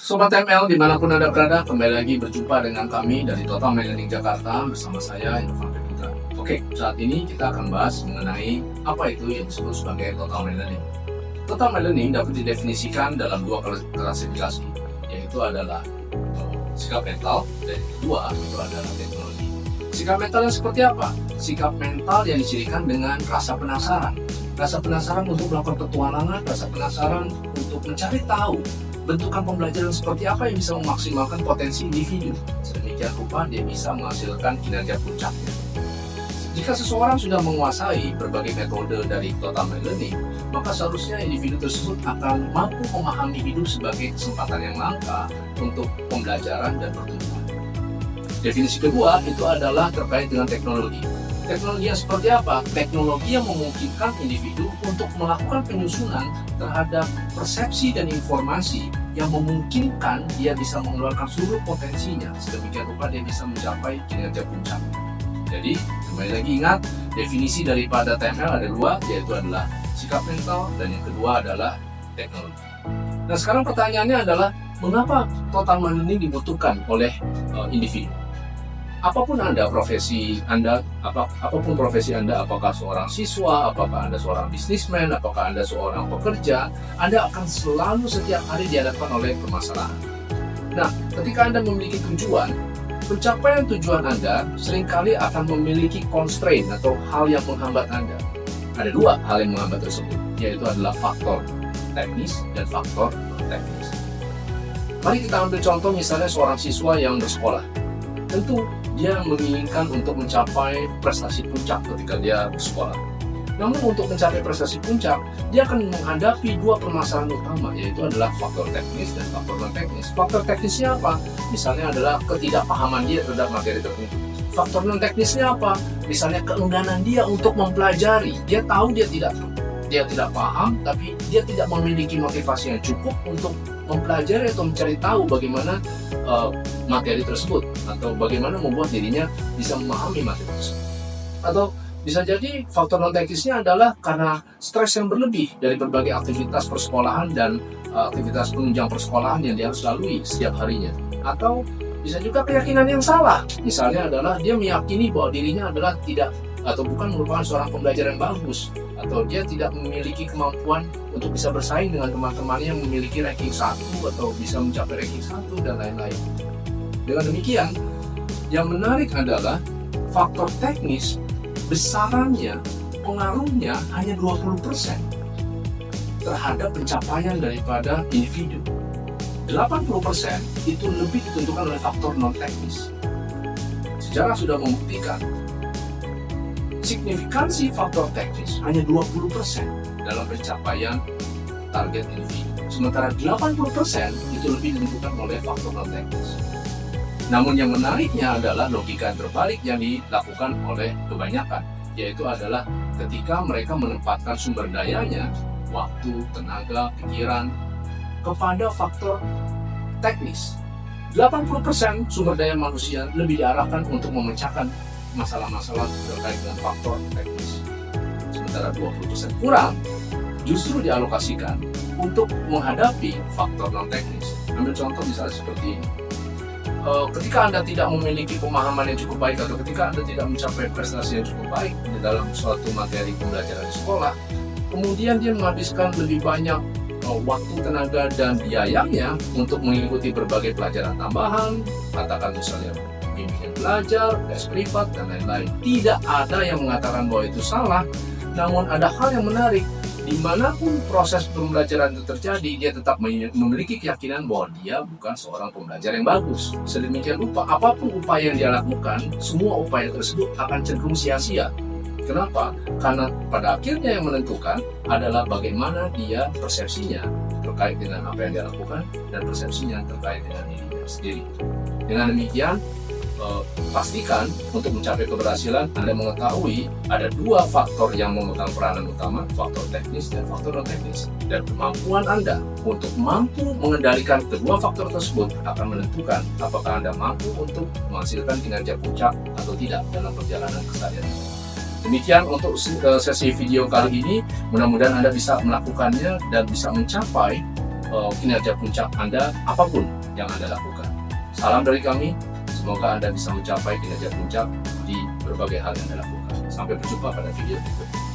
Sobat ML dimanapun Anda berada, kembali lagi berjumpa dengan kami dari Total Learning Jakarta bersama saya, Inovanto Putra. Oke, saat ini kita akan bahas mengenai apa itu yang disebut sebagai Total Learning. Total Learning dapat didefinisikan dalam dua klasifikasi, yaitu adalah sikap mental dan yang kedua itu adalah teknologi. Sikap mental yang seperti apa? Sikap mental yang dicirikan dengan rasa penasaran. Rasa penasaran untuk melakukan petualangan, rasa penasaran untuk mencari tahu bentukan pembelajaran seperti apa yang bisa memaksimalkan potensi individu. Sedemikian rupa dia bisa menghasilkan kinerja puncaknya. Jika seseorang sudah menguasai berbagai metode dari Total Learning, maka seharusnya individu tersebut akan mampu memahami hidup sebagai kesempatan yang langka untuk pembelajaran dan pertumbuhan. Definisi kedua itu adalah terkait dengan teknologi. Teknologi yang seperti apa? Teknologi yang memungkinkan individu untuk melakukan penyusunan terhadap persepsi dan informasi yang memungkinkan dia bisa mengeluarkan seluruh potensinya. Sedemikian rupa dia bisa mencapai kinerja puncaknya. Jadi, kembali lagi ingat, definisi daripada TML ada dua, yaitu adalah sikap mental dan yang kedua adalah teknologi. Nah, sekarang pertanyaannya adalah, mengapa Total Learning dibutuhkan oleh individu? Apapun Anda, profesi Anda, apapun profesi Anda, apakah seorang siswa, apakah Anda seorang bisnismen, apakah Anda seorang pekerja, Anda akan selalu setiap hari dihadapkan oleh permasalahan. Nah, ketika Anda memiliki tujuan, pencapaian tujuan Anda seringkali akan memiliki constraint atau hal yang menghambat Anda. Ada dua hal yang menghambat tersebut, yaitu adalah faktor teknis dan faktor non-teknis. Mari kita ambil contoh misalnya seorang siswa yang bersekolah. Tentu dia menginginkan untuk mencapai prestasi puncak ketika dia bersekolah. Namun untuk mencapai prestasi puncak, dia akan menghadapi dua permasalahan utama, yaitu adalah faktor teknis dan faktor non-teknis. Faktor teknisnya apa? Misalnya adalah ketidakpahaman dia terhadap materi tertentu. Faktor non-teknisnya apa? Misalnya keengganan dia untuk mempelajari. Dia tahu dia tidak paham, tapi dia tidak memiliki motivasi yang cukup untuk mempelajari atau mencari tahu bagaimana materi tersebut, atau bagaimana membuat dirinya bisa memahami materi tersebut. Atau bisa jadi faktor non-teknisnya adalah karena stres yang berlebih dari berbagai aktivitas persekolahan dan aktivitas penunjang persekolahan yang dia harus lalui setiap harinya. Atau bisa juga keyakinan yang salah. Misalnya adalah dia meyakini bahwa dirinya adalah tidak atau bukan merupakan seorang pembelajar yang bagus, atau dia tidak memiliki kemampuan untuk bisa bersaing dengan teman-temannya yang memiliki ranking 1 atau bisa mencapai ranking 1 dan lain-lain. Dengan demikian, yang menarik adalah faktor teknis besarannya, pengaruhnya hanya 20% terhadap pencapaian daripada individu. 80% itu lebih ditentukan oleh faktor non-teknis. Sejarah sudah membuktikan signifikansi faktor teknis hanya 20% dalam pencapaian target individu. Sementara 80% itu lebih ditentukan oleh faktor non-teknis. Namun yang menariknya adalah logika yang terbalik yang dilakukan oleh kebanyakan, yaitu adalah ketika mereka menempatkan sumber dayanya, waktu, tenaga, pikiran, kepada faktor teknis. 80% sumber daya manusia lebih diarahkan untuk memecahkan masalah-masalah terkait dengan faktor teknis. Sementara 20% kurang justru dialokasikan untuk menghadapi faktor non-teknis. Ambil contoh misalnya seperti ini. Ketika Anda tidak memiliki pemahaman yang cukup baik atau ketika Anda tidak mencapai prestasi yang cukup baik di dalam suatu materi pembelajaran di sekolah, kemudian dia menghabiskan lebih banyak waktu, tenaga, dan biayanya untuk mengikuti berbagai pelajaran tambahan, katakan misalnya bimbingan belajar, tes privat, dan lain-lain. Tidak ada yang mengatakan bahwa itu salah, namun ada hal yang menarik. Dimanapun proses pembelajaran itu terjadi, dia tetap memiliki keyakinan bahwa dia bukan seorang pembelajar yang bagus. Sedemikian rupa, apapun upaya yang dia lakukan, semua upaya tersebut akan cenderung sia-sia. Kenapa? Karena pada akhirnya yang menentukan adalah bagaimana dia persepsinya terkait dengan apa yang dia lakukan dan persepsinya terkait dengan dirinya sendiri. Dengan demikian, pastikan untuk mencapai keberhasilan Anda mengetahui ada dua faktor yang memegang peranan utama, faktor teknis dan faktor non-teknis. Dan kemampuan Anda untuk mampu mengendalikan kedua faktor tersebut akan menentukan apakah Anda mampu untuk menghasilkan kinerja puncak atau tidak dalam perjalanan keseharian. Demikian untuk sesi video kali ini, mudah-mudahan Anda bisa melakukannya dan bisa mencapai kinerja puncak Anda apapun yang Anda lakukan. Salam dari kami, semoga Anda bisa mencapai kinerja puncak di berbagai hal yang Anda lakukan. Sampai berjumpa pada video berikutnya.